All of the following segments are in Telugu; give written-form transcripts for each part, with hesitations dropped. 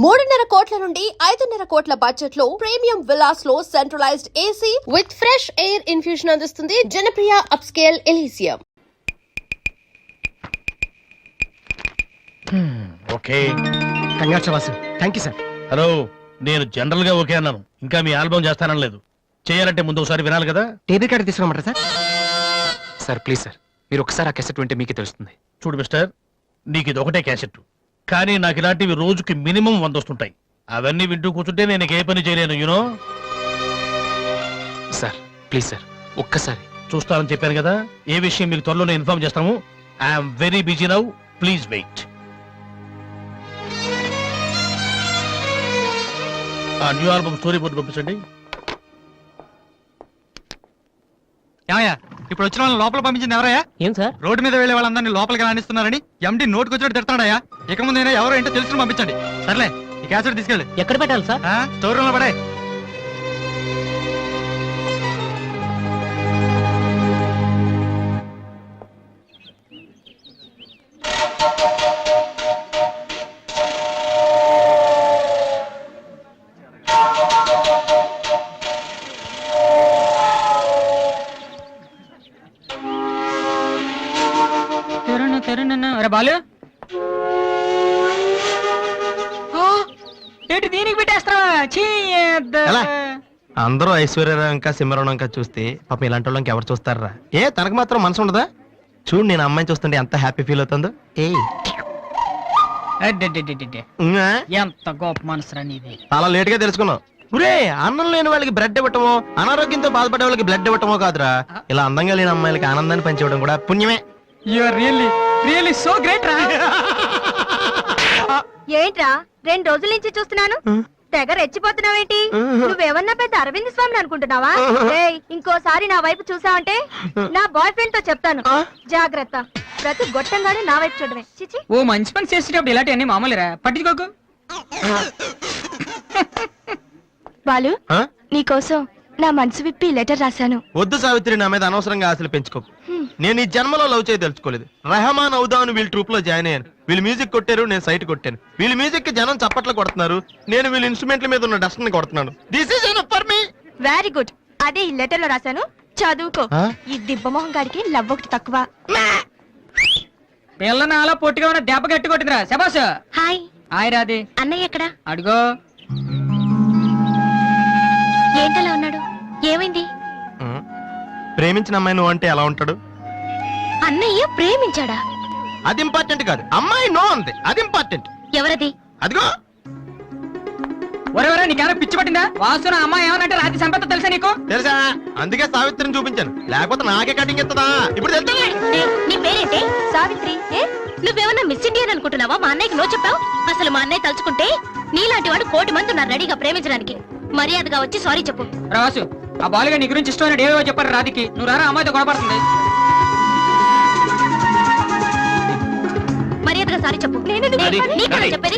3.5 కోట్ల నుండి 5.5 కోట్ల బడ్జెట్ లో ప్రీమియం విల్లాస్ లో centralised AC with fresh air infusion అందిస్తుంది Janapriya upscale Elysium. Okay, congrats thank you sir. Hello, నేను జనరల్ గా ఓకే అన్నాను, ఇంకా మీ ఆల్బమ్ చేస్తానలేదు. చేయాలంటే ముందు ఒకసారి వినాలి కదా. టేబుల్ కార్డు తీసుకురమ్మంటారా సార్? సార్ ప్లీజ్ సార్, మీరు ఒకసారి ఆ క్యాసెట్ వింటే మీకే తెలుస్తుంది. చూడు మిస్టర్, నీకు ఇది ఒకటే క్యాసెట్, కానీ నాకు ఇలాంటివి రోజుకి మినిమం 100 వస్తుంటాయి. అవన్నీ వింటూ కూర్చుంటే నేను ఏ పని చేయలేను. యూనో సార్ ప్లీజ్ సార్, ఒక్కసారి చూస్తానని చెప్పాను కదా. ఏ విషయం మీకు త్వరలోనే ఇన్ఫార్మ్ చేస్తాము. I'm very busy now, please wait. ఆ న్యూ ఆల్బమ్ స్టోరీ బోర్డు పంపించండి. ఇప్పుడు వచ్చిన వాళ్ళని లోపల పంపించింది ఎవరయ్యా? ఏం సార్? రోడ్డు మీద వెళ్లే వాళ్ళందరినీ లోపలికి రాణిస్తున్నారని ఎండి నోటుకు వచ్చినట్టు తిడతాడయ్యా. ఇక ముందైనా ఎవరో ఏంటో తెలుసుకుని పంపించండి. సర్లే, ఈ క్యాసెట్ తీసుకెళ్ళి ఎక్కడ పెట్టాలి సార్? స్టోర్ రూమ్ లో పడే. బాలు ఏంటి దీనికి పెట్టేస్తావా? అందరూ ఐశ్వర్యరావు ఇంకా సింహరావు ఇంకా చూస్తే పాపం ఇలాంటి వాళ్ళకి ఎవరు చూస్తారా? తనకు మాత్రం మనసు ఉండదా? చూడు, నేను అమ్మాయిని చూస్తుంటే ఎంత హ్యాపీ ఫీల్ అవుతుందో. ఎంత గొప్ప మనసు నీది. చాలా లేట్ గా తెలుసుకున్నావు. అన్నం లేని వాళ్ళకి బ్లడ్ ఇవ్వటమో, అనారోగ్యంతో బాధపడే వాళ్ళకి బ్లడ్ ఇవ్వటమో కాదురా, ఇలా అందంగా లేని అమ్మాయిలకి ఆనందాన్ని పంచివ్వడం కూడా పుణ్యమే. You are really so great రా. ఏంట్రా 2 రోజుల నుంచి చూస్తున్నాను, తెగ రెచ్చిపోతున్నావేంటి? నువ్వేమన్నా పెద్ద అరవింద్ స్వామిని అనుకుంటున్నావా? ఇంకోసారి నా వైపు చూసావంటే నా బాయ్ ఫ్రెండ్ తో చెప్తాను, జాగ్రత్త. ప్రతి గొట్టంగానే నా వైపు చూడమే. చిచి, ఓ మంచి పని చేసేటప్పుడు ఇలాంటివన్నీ మామూలురా, పట్టించుకోకు. బాలు, నీకోసం నా మనసు విప్పి లెటర్ రాశాను. వద్దు సావిత్రి, నా మీద అనవసరంగా ఆశలు పెంచుకోకు. నేను ఈ జన్మలో లవ్ చేయ తెలుసుకోలేదు. రెహమాన్ అవుదామని వీళ్ళ ట్రూప్ లో జాయిన్ అయ్యాను. వీళ్ళు మ్యూజిక్ కొట్టారు, నేను సైట్ కొట్టాను. వీళ్ళ మ్యూజిక్ కి జనం చప్పట్లు కొడుతున్నారు, నేను వీళ్ళ ఇన్స్ట్రుమెంట్ల మీద ఉన్న డస్ట్ ని కొడుతున్నాను. This is enough for me. Very good, అదే ఈ లెటర్ లో రాశాను, చదువుకో. ఈ దిబ్బమోహం గారికి లవ్ ఒకటి తక్కువ. పిల్లని అలా పొట్టిగా ఉన్న దెబ్బ గట్టి కొట్టిందిరా. శబాష్. హాయ్. హాయ్ రాది. అన్నయ్య ఎక్కడా? అడుగో. ఏంటలా ఉన్నాడు? ఏమైంది? ప్రేమించిన అమ్మాయి నువ్వు అంటే ఎలా ఉంటాడు? అన్నయ్య ప్రేమించాడా? అది ఇంపార్టెంట్ కాదు, అమ్మాయి నో అంతే, అది ఇంపార్టెంట్. ఎవరది? అదిగో. ఒరే నీకేమైనా పిచ్చి పట్టిందా? వాసున అమ్మాయి ఏమనంటే రాత్రి సంపద తెలుసా నీకు? తెలుసా, అందుకే సావిత్రిని చూపించాను, లేకపోతే నాకే కటింగ్ ఇస్తుందా? ఇప్పుడు తెలుసా? నీ పేరేంటి? సావిత్రి. నువ్వేమన్నా మిస్ ఇండియన్ అనుకుంటున్నావా? మా అన్నయ్యకి నో చెప్పావు. అసలు మా అన్నయ్య తలుచుకుంటే నీలాంటి వాడు 1,000,000 మంది ఉన్నారు రెడీగా ప్రేమించడానికి. మర్యాదగా వచ్చి సారీ చెప్పు. రాసు, ఆ బాలుగా నీ గురించి ఇష్టమైన ఏవో చెప్పారు రాధికి. నువ్వు రారా, అమ్మాయితో గొడవపడుతుంది. మర్యాదగా సారీ చెప్పు. చెప్పేది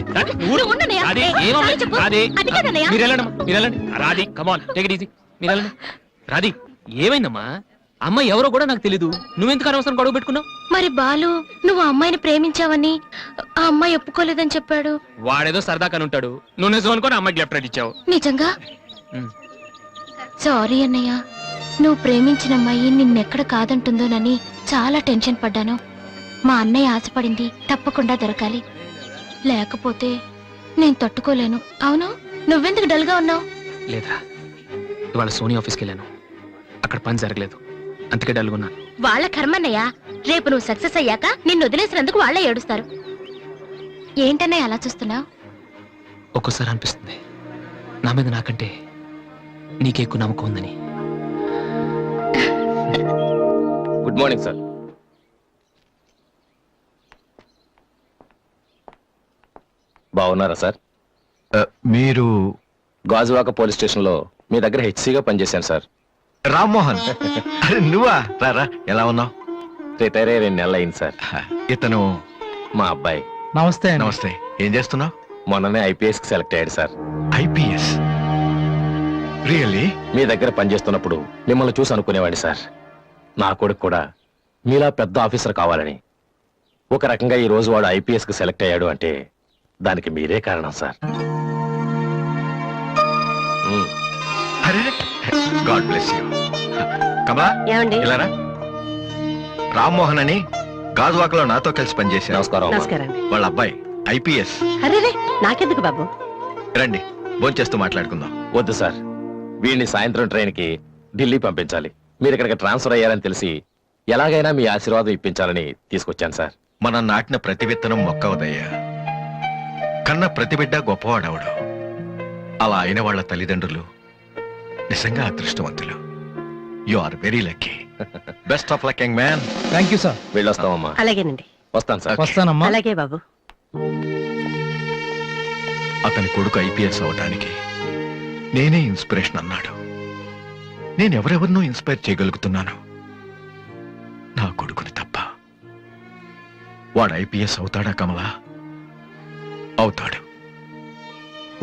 రాధి, ఏమైందమ్మా? అమ్మాయి ఎవరో కూడా నాకు తెలీదు, నువ్వెందుకు అనవసరం గొడవ పెట్టుకున్నావు? మరి బాలు, నువ్వు ఆ అమ్మాయిని ప్రేమించావని ఆ అమ్మాయి ఒప్పుకోలేదని చెప్పాడు. వాడేదో సరదాగా ఉంటాడు, నువ్వు నిజం అనుకోని అమ్మాయికి లెఫ్ట్ ఇచ్చావు. నిజంగా సారీ అన్నయ్య. నువ్వు ప్రేమించిన అమ్మాయి నిన్నెక్కడ కాదంటుందోనని చాలా టెన్షన్ పడ్డాను. మా అన్నయ్య ఆశపడింది తప్పకుండా దొరకాలి, లేకపోతే నేను తట్టుకోలేను. అవును, నువ్వెందుకు డల్ గా ఉన్నావు? లేదా, ఇవాళ సోనీ ఆఫీస్కి వెళ్ళాను, అక్కడ పని జరగలేదు, అందుకే డల్గా ఉన్నాను. వాళ్ళ కర్మన్నయ్య, రేపు నువ్వు సక్సెస్ అయ్యాక నిన్ను వదిలేసినందుకు వాళ్ళే ఏడుస్తారు. ఏంటన్నయ్య అలా చూస్తున్నావు? ఒక్కోసారి అనిపిస్తుంది నా మీద నాకంటే నీకే ఎక్కువ నమ్మకం ఉందని. Good morning sir. బాగున్నారా సార్? మీరు గాజువాక పోలీస్ స్టేషన్ లో మీ దగ్గర హెచ్సిగా పనిచేశాను సార్. రామ్మోహన్. నువ్వా? రారా, ఎలా ఉన్నావు? రిటైర్ అయ్యి 2 నెలలు అయింది సార్. ఇతను మా అబ్బాయి. నమస్తే. నమస్తే. ఏం చేస్తున్నావు? మొన్ననే ఐపీఎస్ కి సెలెక్ట్ అయ్యాడు సార్. ఐపీఎస్? రియల్లీ? మీ దగ్గర పనిచేస్తున్నప్పుడు మిమ్మల్ని చూసి అనుకునేవాడిని సార్, నా కొడుకు కూడా మీలా పెద్ద ఆఫీసర్ కావాలని. ఒక రకంగా ఈ రోజు వాడు ఐపీఎస్ కి సెలెక్ట్ అయ్యాడు అంటే దానికి మీరే కారణం సార్. మ్మ్. అరే గాడ్ బ్లెస్ యూ. కమలా ఏమండి? ఇలారా. రామ్మోహన్ అని గాజువాకలో నాతో కలిసి పనిచేశారు. నమస్కారం అమ్మా. నమస్కారం అండి. వాళ్ళ అబ్బాయి ఐపీఎస్. అరే నాకెందుకు బాబు? రండి భోంచేస్తూ మాట్లాడుకుందాం. వద్దు సార్, వీడిని సాయంత్రం ట్రైన్కి ఢిల్లీ పంపించాలి. మీరు ఇక్కడికి ట్రాన్స్ఫర్ అయ్యారని తెలిసి ఎలాగైనా మీ ఆశీర్వాదం ఇప్పించాలని తీసుకొచ్చాను సార్. మనం నాటిన ప్రతి విత్తనం మొక్కవదయ్యా. కన్న ప్రతి బిడ్డ గొప్పవాడవడు. అలా అయిన వాళ్ళ తల్లిదండ్రులు నిజంగా అదృష్టవంతులు. You are very lucky. Best of luck young man. Thank you sir. వెళ్ళొస్తామమ్మా. అలాగేనండి. వస్తాను సార్. వస్తానమ్మా. అలాగే బాబు. అతని కొడుకు ఐపీఎస్ అవటానికి నేనే ఇన్స్పిరేషన్ అన్నాడు. నేను ఎవరెవరినో ఇన్స్పైర్ చేయగలుగుతున్నాను, నా కొడుకుని తప్ప. వాడు ఐపీఎస్ అవుతాడా కమలా? అవుతాడు.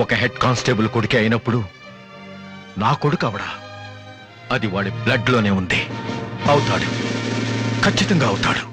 ఒక హెడ్ కానిస్టేబుల్ కొడుకే అయినప్పుడు నా కొడుకు అవడా? అది వాడి బ్లడ్ లోనే ఉంది. అవుతాడు, ఖచ్చితంగా అవుతాడు.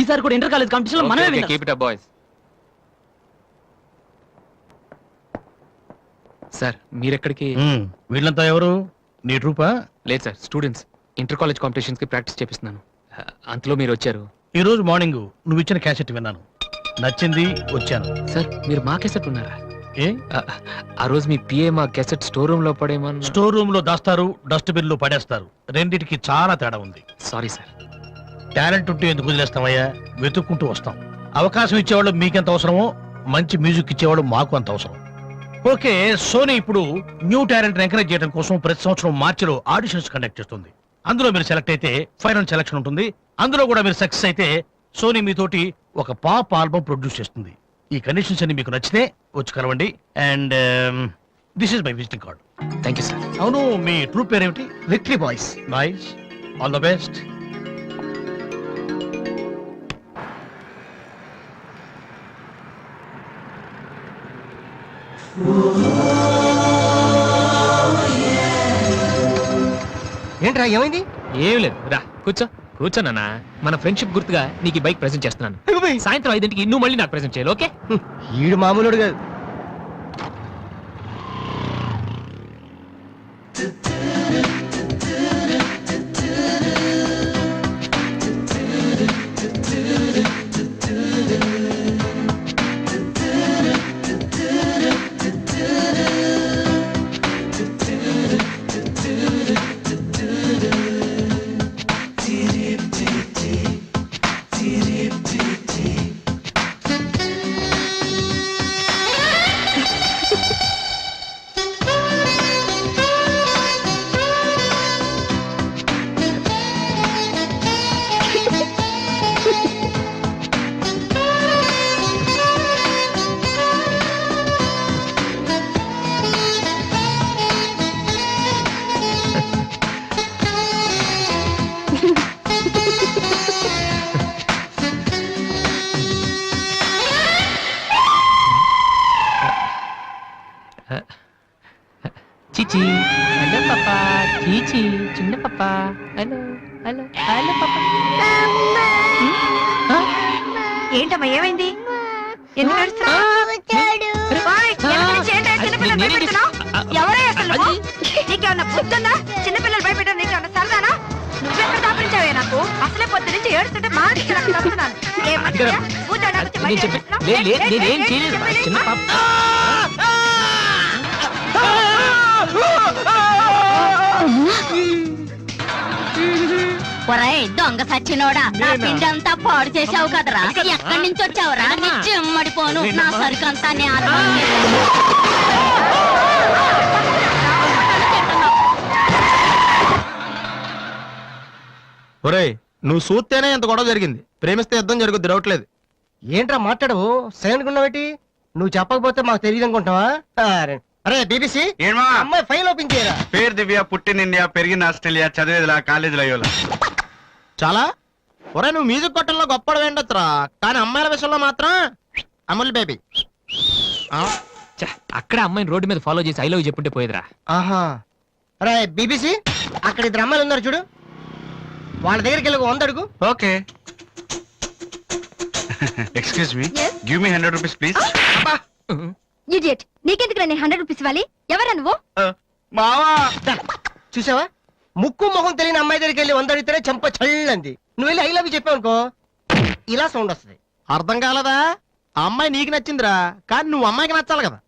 ఈసారి కూడా ఇంటర్ కాలేజ్ కాంపిటీషన్ లో మనమే keep it up boys. Sir మీరెక్కడికి? వీళ్ళంతా ఎవరు? నీ ట్రూపా? లేదు sir, students. Inter college competitions కి ప్రాక్టీస్ చేపిస్తున్నాను. అంతలో మీరు వచ్చారు. ఈ రోజు మార్నింగ్ నువ్వు ఇచ్చిన క్యాసెట్ విన్నాను, నచ్చింది, వచ్చాను. సార్ మీరు మా కెసెట్ ఉన్నారా? ఏ ఆ రోజు మీ పిఏ మా కెసెట్ స్టోర్ రూమ్ లో పడేమన్నా? స్టోర్ రూమ్ లో దాస్తారు, డస్ట్బిన్ లో పడేస్తారు. రెండిటికి చాలా తేడా ఉంది. Sorry sir. టాలెంట్ ఉంటే ఎందుకు వదిలేస్తామయ్యా? వెతుక్కుంటూ వస్తాం. అవకాశం ఇచ్చేవాళ్ళు మీకెంత అవసరమో మంచి మ్యూజిక్ ఇచ్చేవాళ్ళు మాకు అంత అవసరం. ఓకే, సోనీ ఇప్పుడు న్యూ టాలెంట్ ఎంకరేజ్ చేయడం కోసం ప్రతి సంవత్సరం మార్చిలో ఆడిషన్స్ కండక్ట్ చేస్తుంది. అందులో మీరు సెలెక్ట్ అయితే ఫైనల్ సెలక్షన్ ఉంటుంది. అందులో కూడా మీరు సక్సెస్ అయితే సోనీ మీతోటి ఒక పాప్ ఆల్బమ్ ప్రొడ్యూస్ చేస్తుంది. ఈ కండిషన్స్ అన్ని మీకు నచ్చితే వచ్చి కలవండి. And this is my visiting card. Thank you sir. అవును, మీ ట్రూప్ పేరేమిటి? Victory boys. Nice, all the best. ఏంట్రా ఏమైంది? ఏం లేదు, రా కూర్చో. కూర్చోనన్నా, మన ఫ్రెండ్షిప్ గుర్తుగా నీకు ఈ బైక్ ప్రెజెంట్ చేస్తున్నాను. సాయంత్రం 5ంటికి నువ్వు మళ్ళీ నాకు ప్రెజెంట్ చేయాలి, ఓకే? ఈడు మామూలుడు కాదు. చిచి హలో పాపా చీచి చిన్న పాపా హలో హలో హలో పాపా ఏంటమ్మా ఏమైంది? ఎందుకు ఏడుస్తున్నావ్? ఓయ్, వెనక నుంచి ఏంటా చిన్నపిల్లలు భయపెడుతున్నావ్? ఎవరే అసలు నువ్వు? నీకేమన్నా బుద్ధుందా? చిన్నపిల్లలు భయపెట్టడం నీకేమన్నా సరదానా? నువ్వెక్కడ దాపించావే నాకు? అసలే పొద్దు నుంచి ఏడుస్తుంటే మా ఇంటికి నాకు వస్తున్నాను. ఏం మంచిదా? కూర్చోడానికి వచ్చి బయట ఏడుస్తున్నావ్? నేనేం చేయలేదు చిన్న పాప ఒరేయ్ దొంగ సచ్చినోడా, నా పిండి అంతా పాడు చేసావు కదరా. ఎక్కడి నుంచి వచ్చావురా? నీ చెమ్మడిపోను, నా సరుకంతా నేల ఒరేయ్ నువ్వు చూస్తేనే ఎంత గొడవ జరిగింది, ప్రేమిస్తే యుద్ధం జరుగుద్ది డౌట్లేదు. ఏంట్రా మాట్లాడవు? సైలెంట్ ఉన్నావేటి? నువ్వు చెప్పకపోతే మాకు తెలియదు అనుకుంటావా? అరే బీబీసీ, ఏమా అమ్మాయి ఫైల్ ఓపెన్ చేయరా. పేరు దివ్య, పుట్టిన ఇండియా, పెరిగిన ఆస్ట్రేలియా, చదివేదిలా కాలేజీలో అయ్యోలా. చాలా ఒరే నువ్వు మ్యూజిక్ కొట్టంలో గొప్పడు వేండొచ్చురా, కానీ అమ్మాయిల విషయంలో మాత్రం అమూల్ బేబీ. అక్కడ అమ్మాయిని రోడ్డు మీద ఫాలో చేసి ఐ లవ్ చెప్పుంటే పోయేదిరా. ఆహా. అరే బీబీసీ, అక్కడ ఇద్దరు అమ్మాయిలు ఉన్నారు చూడు, వాళ్ళ దగ్గరికి వెళ్ళి 100 అడుగు. Okay. Excuse me, give me 100 rupees please. Idiot, నీకెందుకు నీ 100 రూపీస్ ఇవ్వాలి? ఎవరా నువ్వు? మావా చూసావా, ముక్కు మొహం తెలియని అమ్మాయి దగ్గరికి వెళ్ళి 100 అడిగితేనే చెంప చల్లంది. నువ్వు వెళ్ళి ఐ లవ్ యూ చెప్పావు అనుకో, ఇలా సౌండ్ వస్తుంది. అర్థం కాలదా? ఆ అమ్మాయి నీకు నచ్చిందిరా, కానీ నువ్వు అమ్మాయికి నచ్చాలి కదా.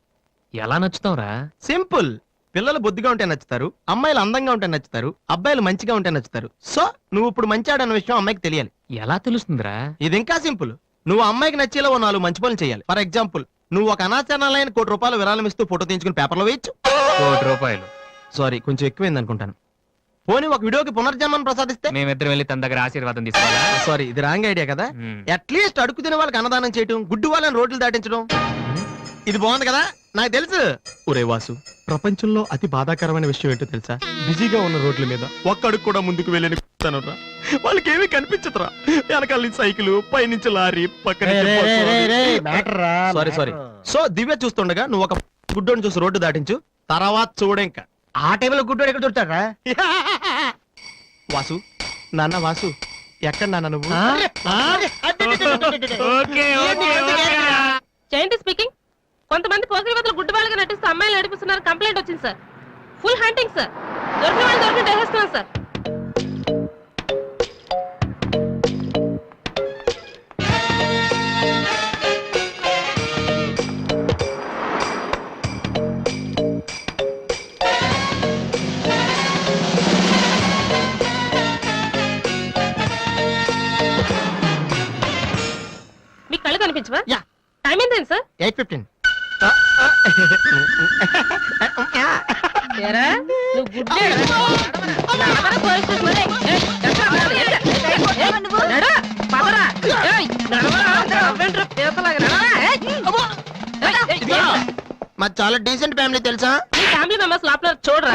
ఎలా నచ్చుతావురా? సింపుల్. పిల్లలు బొద్దుగా ఉంటే నచ్చుతారు, అమ్మాయిలు అందంగా ఉంటే నచ్చుతారు, అబ్బాయిలు మంచిగా ఉంటే నచ్చుతారు. సో నువ్వు ఇప్పుడు మంచివాడన్న విషయం అమ్మాయికి తెలియాలి. ఎలా తెలుస్తుందిరా? ఇది ఇంకా సింపుల్. నువ్వు అమ్మాయికి నచ్చేలా ఓ 4 మంచి పనులు చేయాలి. ఫర్ ఎగ్జాంపుల్, నువ్వు ఒక అనాచరణలైన ₹1,00,000 విరాళం ఇస్తూ ఫోటో తీయించుకుని పేపర్లో వేయచ్చు. ₹1,00,000 సారీ, కొంచెం ఎక్కువైంది అనుకుంటాను. పోనీ ఒక వీడియోకి పునర్జన్మను ప్రసాదిస్తే? మేమిద్దరం వెళ్ళి తన దగ్గర ఆశీర్వాదం తీసుకోవాలా? సారీ, ఇది రాంగ్ ఐడియా కదా. అట్లీస్ట్ అడుగు తినే వాళ్ళకి అన్నదానం చేయటం, గుడ్డు వాళ్ళని రోడ్లు దాటించడం, ఇది బాగుంది కదా. నాకు తెలుసు. ఒరే వాసు, ప్రపంచంలో అతి బాధాకరమైన విషయం ఏంటో తెలుసా? బిజీగా ఉన్న రోడ్ల మీద ఒక్క అడుగు కూడా ముందుకు వెళ్ళని వాళ్ళకి ఏమీ కనిపించదురా. వెనకాల నుంచి సైకిల్, పైనుంచి లారీ, పక్కన సారీ. సో దివ్య చూస్తుండగా నువ్వు ఒక గుడ్డోని చూసి రోడ్డు దాటించు, తర్వాత చూడ ఇంకా. ఆ టైంలో గుడ్డోడు ఎక్కడ దొరుకుతాడా? వాసు, నాన్న వాసు, ఎక్కడ నాన్న నువ్వు? జయంతి స్పీకింగ్. కొంతమంది పోకిరి వదలు గుడ్డి వాళ్ళగా నటిస్తూ అమ్మాయిలు నడిపిస్తున్నారు. కంప్లైంట్ వచ్చింది సార్. Full hunting sir. దొరికిన వాళ్ళు దొరికిన వేసేస్తున్నాం సార్. మీ కళ్ళు కనిపించవా? యా. టైం ఏంటండి సార్? 8:15. ఏరా, నువ్వు గుడ్డే. నడవరా పోలీస్ స్టేషన్ మరి. ఎక్కడ పడాలి? నడు, పదరా. నడవరా, నడవండ్రా, పేపలాగా నడవరా. మాది చాలా డీసెంట్ ఫ్యామిలీ తెలుసా? మీ ఫ్యామిలీ మెంబర్స్ లోపల చూడరా.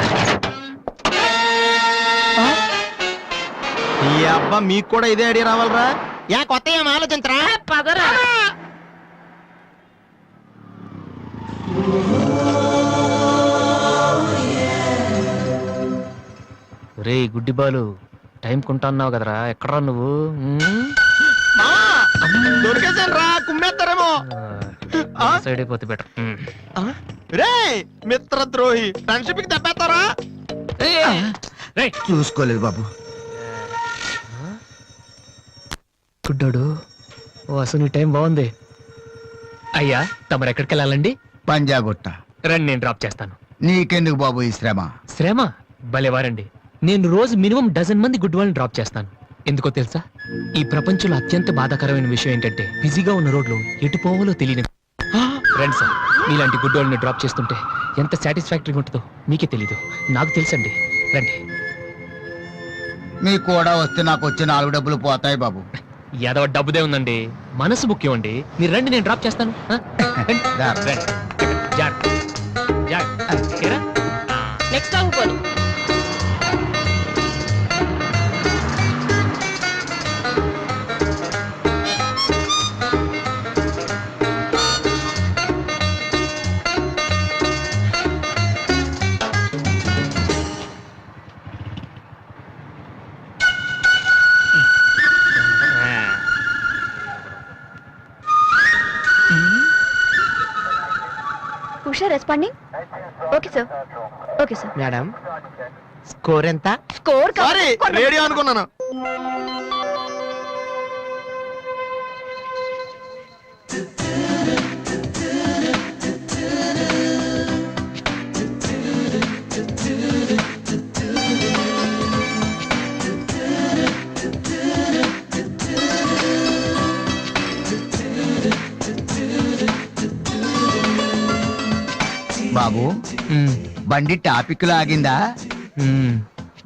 ఈ అబ్బా మీకు కూడా ఇదే ఐడియా రావాలరా? యా కొత్త ఏం ఆలోచించరా? పదరా. రే గుడ్డి బాలు, టైం కొంటున్నావు కదరా, ఎక్కడరా నువ్వు? దొరికేసాను రా, కుమ్మేస్తారేమో. సైడ్ అయిపోతే బెటర్. రే మిత్రద్రోహి, ఫ్రెండ్షిప్ కి దెబ్బేస్తారా? చూసుకోలేదు బాబు. గుడ్డోడు, ఓ అసలు నీ టైం బాగుంది. అయ్యా, తమరు ఎక్కడికి వెళ్ళాలండి? పంజాగుట్ట. రండి, నేను డ్రాప్ చేస్తాను. నీకెందుకు బాబు ఈ శ్రమ? శ్రమ భలేవారండి. నేను రోజు మినిమం 12 మంది గుడ్ వాళ్ళని డ్రాప్ చేస్తాను. ఎందుకో తెలుసా? ఈ ప్రపంచంలో అత్యంత బాధాకరమైన విషయం ఏంటంటే బిజీగా ఉన్న రోడ్లు ఎటు పోవాలో తెలియని. రండి సార్, మీలాంటి గుడ్ వాళ్ళని డ్రాప్ చేస్తుంటే ఎంత సాటిస్ఫాక్టరీగా ఉంటుందో మీకే తెలీదు, నాకు తెలుసండి. రండి. మీకు కూడా వస్తే నాకు వచ్చే 4 డబ్బులు పోతాయి బాబు. ఏదో డబ్బుదే ఉందండి, మనసు ముఖ్యం అండి. మీరు రండి, నేను డ్రాప్ చేస్తాను. నెక్స్ట్ ఆగిపోను. Responding. Okay sir. Okay sir. Madam score ఎంత? స్కోర్ సారీ రేడియో అనుకున్నాను. బాబు బండి టాపిక్ లాగిందా?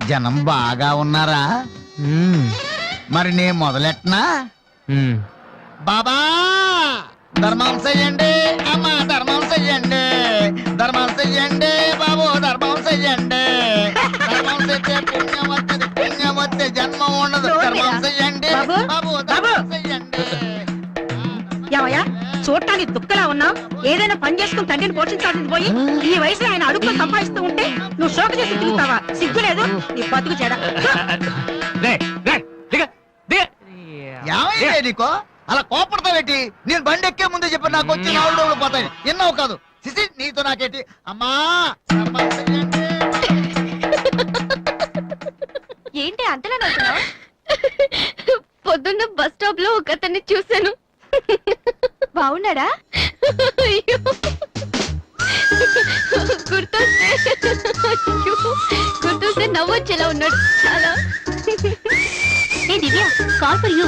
జనం బాగా ఉన్నారా? మరి నేను మొదలెట్టనా? బాబా ధర్మం చెయ్యండి, అమ్మా ధర్మం చెయ్యండి, ధర్మం చెయ్యండి బాబు, ధర్మం చెయ్యండి. ధర్మం చేస్తే పుణ్యం వస్తుంది, పుణ్యం వస్తే జన్మ ఉండదు. ధర్మం చెయ్యండి బాబు, ధర్మం చెయ్యండి. ఏమయ్యా చూడటానికి దుక్కలా ఉన్నావు? ఏదైనా పని చేసుకుని తండ్రిని పోషించాల్సింది పోయి ఈ వయసులో ఆయన అడుగులో సంపాదిస్తూ ఉంటే నువ్వు షోకు చేసి తిరుగుతావా? సిగ్గులేదు నీ బతుకు చెడ. ఏమైంది నీకో అలా కోపడతావేటి? నేను బండి ఎక్కే ముందే చెప్పి నాకు వచ్చి 4 రోజులు పోతాయి. ఎన్నో కాదు సిసి, నీతో నాకేటి? అమ్మా ఏంటి అంతలా నవ్వుతున్నావు? పొద్దున్న బస్ స్టాప్ లో ఒక అతన్ని చూశాను. బాగున్నాడా? అయ్యో, గుర్తొస్తే అయ్యో, గుర్తొస్తే నవ్వొచ్చేలా ఉన్నాడు చాలా. ఏ Divya, call for you.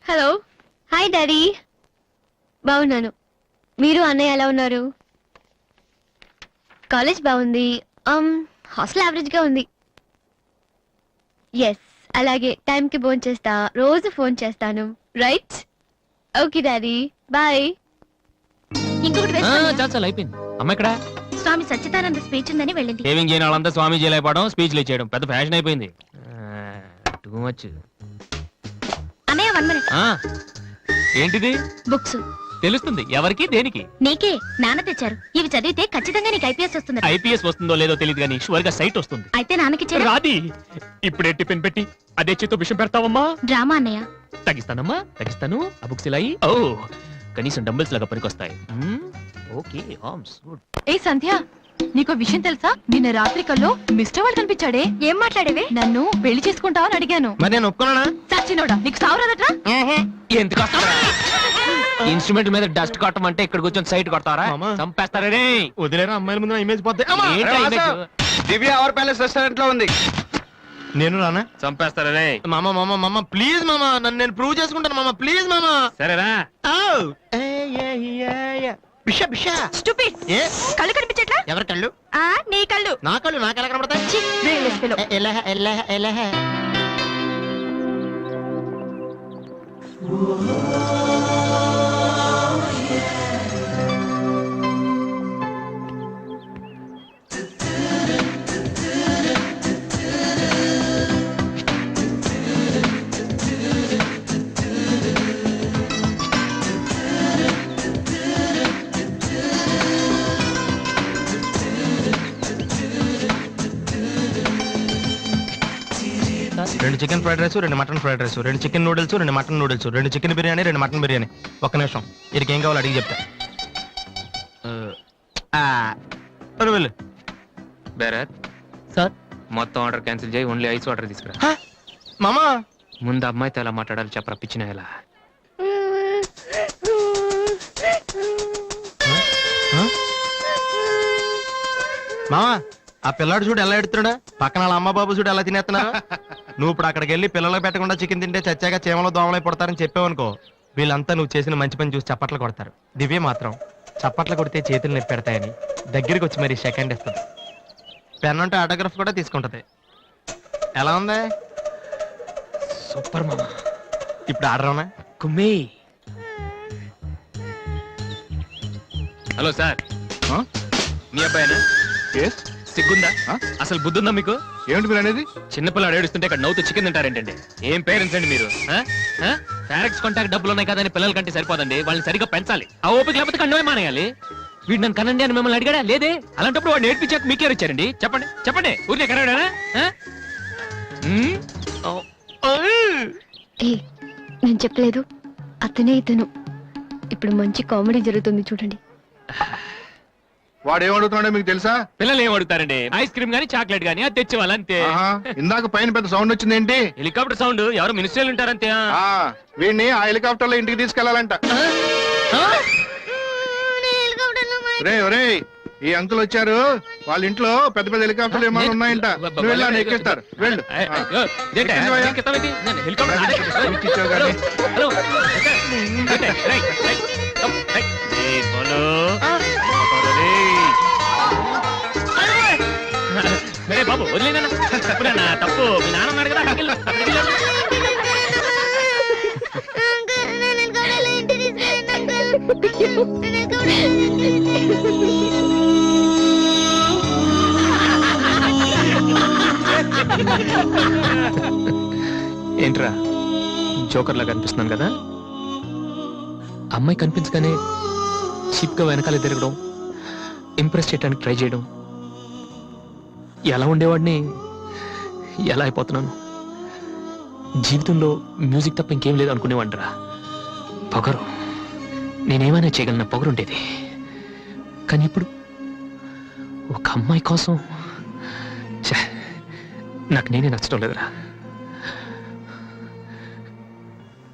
Hello, hi daddy. బాగున్నాను. మీరు అన్నయ్య ఎలా ఉన్నారు? కాలేజ్ బాగుంది. హాస్టల్ యావరేజ్ గా ఉంది. ఎస్, అలాగే టైంకి ఫోన్ చేస్తా, రోజు ఫోన్ చేస్తాను. రైట్? Okay daddy, bye. ఇంకొకటి చాలు అయిపోయింది. అమ్మ ఇక్కడ స్వామి సచ్చిదానంద స్పీచ్ ఉందని వెళ్ళింది. సేవింగ్ చేయని వాళ్ళంతా స్వామీజీలు అయిపోవడం, స్పీచ్లు ఇచ్చేయడం పెద్ద ఫ్యాషన్ అయిపోయింది. Too much. అన్నయ్య 1 minute. ఏంటిది? బుక్స్. తెలుస్తుంది ఎవరికి దేనికి? నీకే నాన్న తెచ్చారు. ఇవి చదివితే ఖచ్చితంగా నీకు ఐపీఎస్ వస్తుంది. ఐపీఎస్ వస్తుందో లేదో తెలియదు కానీ షువర్ గా సైట్ వస్తుంది. అయితే నాన్నకి రాది ఇప్పుడే టిఫిన్ పెట్టి అదే చేతో విషయం పెడతావమ్మా. డ్రామా అన్నయ్య. తగ్గిస్తానమ్మా, తగ్గిస్తాను. ఆ బుక్స్ ఇలా ఓ కనీసం డంబుల్స్ లాగా పనికొస్తాయి. Okay, arms good. ఏ సంధ్య, నీకు విషయం తెలుసా? నిన్న రాత్రి కల్లో మిస్టర్ వాడు కనిపించాడే. ఏం మాట్లాడేవే? నన్ను పెళ్లి చేసుకుంటావని అడిగాను. మరి నేను ఒప్పుకున్నానా? సచ్చినోడా, నీకు సావరాదట్రా? ఎందుకు ఇన్స్ట్రుమెంట్ మీద డస్ట్ కొట్టమంటే ఇక్కడ కూర్చొని సైట్ కొడతారా? మామా. చంపేస్తారే. వదిలేరా, అమ్మాయిల ముందు ఇమేజ్ పోతే. దివ్య అవర్ ప్యాలెస్ రెస్టారెంట్ లో ఉంది. నేను రానా? చంపేస్తారే. మామ మామ మామ ప్లీజ్ మామ, నన్ను నేను ప్రూవ్ చేసుకుంటాను మామ, ప్లీజ్ మామ. సరేరా. బిషా బిషా. స్టూపిడ్. ఏ కళ్ళు కనిపించట్లా? ఎవరి కళ్ళు? నీ కళ్ళు. నా కళ్ళు నాకు ఎలా కనబడతాయి? ఎలా రెండు chicken fried rice, 2 mutton fried rice, 2 chicken noodles, 2 mutton noodles, 2 chicken biryani, 2 mutton biryani. ఒక్క నిమిషం, వీడికి ఏం కావాలో అడిగి చెప్తా. వెళ్ళు. భరత్ సార్, మొత్తం ఆర్డర్ క్యాన్సిల్ చేయి, ఓన్లీ ఐస్ వాటర్ తీసుకురా. మామా ముందు అమ్మాయితో ఎలా మాట్లాడాలి చెప్పరా, పిచ్చిన ఎలా? మామా ఆ పిల్లాడు చూడు ఎలా ఎడుతున్నాడా, పక్కన వాళ్ళ అమ్మ బాబు చూడు ఎలా తినేస్తున్నా. నువ్వు ఇప్పుడు అక్కడికి వెళ్ళి పిల్లలకు పెట్టకుండా చికెన్ తింటే చచ్చాక చీమలో దోమలై పడతారని చెప్పావనుకో, వీళ్ళంతా నువ్వు చేసిన మంచి పని చూసి చప్పట్లు కొడతారు. దివ్య మాత్రం చప్పట్లు కొడితే చేతులు నొప్పి పెడతాయని దగ్గరికి వచ్చి మరి సెకండ్ ఇస్తుంది. పెన్ అంటే ఆటోగ్రాఫ్ కూడా తీసుకుంటది. ఎలా ఉంది? సూపర్ మామా. ఇప్పుడు ఆర్డర్ అవునా? కుమ్మి. హలో సార్, మీ అబ్బాయినా? సిగ్గుందా? అసలు బుద్ధుందా మీకు? ఏమిటి మీరు అనేది? చిన్నపిల్లలు ఏడుస్తుంటే ఇక్కడ నవ్వుతూ చికెన్ తింటారేంటండి? ఏం పేరెంట్స్ అండి మీరు? ఫారెక్స్ కాంటాక్ట్ డబ్బులు ఉన్నాయి కదా అని పిల్లల కంటే సరిపోదండి, వాళ్ళని సరిగ్గా పెంచాలి. ఆ ఓపిక లేకపోతే కండమే మానేయాలి. వీడు నన్ను కనండి అని మిమ్మల్ని అడిగాడా? లేదే. అలాంటప్పుడు వాడు నేర్పించాక మీకే వచ్చారండి. చెప్పండి చెప్పండి, ఊరికే కనడానా? నేను చెప్పలేదు, అతనే ఇతను. ఇప్పుడు మంచి కామెడీ జరుగుతుంది చూడండి. వాడు ఏమడుగుతున్నాడో మీకు తెలుసా? పిల్లలు ఏం అడుగుతారండి? ఐస్ క్రీమ్ గానీ చాక్లెట్ గానీ అది తెచ్చేవాళ్ళు అంతే. ఆహా, ఇందాక పైన పెద్ద సౌండ్ వచ్చింది ఏంటి? హెలికాప్టర్ సౌండ్, ఎవరు మినిస్టర్లు ఉంటారంతే. వీడిని ఆ హెలికాప్టర్ లో ఇంటికి తీసుకెళ్లాలంట. రే ఒరే, ఈ అంకుల్ వచ్చారు, వాళ్ళ ఇంట్లో పెద్ద పెద్ద హెలికాప్టర్లు ఏమైనా ఉన్నాయంట. నువ్వు వెళ్ళి ఆయన ఎక్కిస్తారు, వెళ్ళు. ఎక్కించావు కానీ. బాబు వదిలేనా తప్పు, మీ నాన్న ఉన్నాడు కదా. ఏంట్రా జోకర్ లాగా కనిపిస్తున్నాను కదా? అమ్మాయి కనిపించగానే చీప్ గా వెనకాల తిరగడం, ఇంప్రెస్ చేయడానికి ట్రై చేయడం, ఎలా ఉండేవాడిని ఎలా అయిపోతున్నాను. జీవితంలో మ్యూజిక్ తప్ప ఇంకేం లేదు అనుకునేవాడిరా. పొగరు, నేనేమైనా చేయగలన పొగరు ఉండేది. కానీ ఇప్పుడు ఒక అమ్మాయి కోసం నాకు నేనే నచ్చడం లేదురా.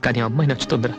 కానీ అమ్మాయి నచ్చుతుందిరా.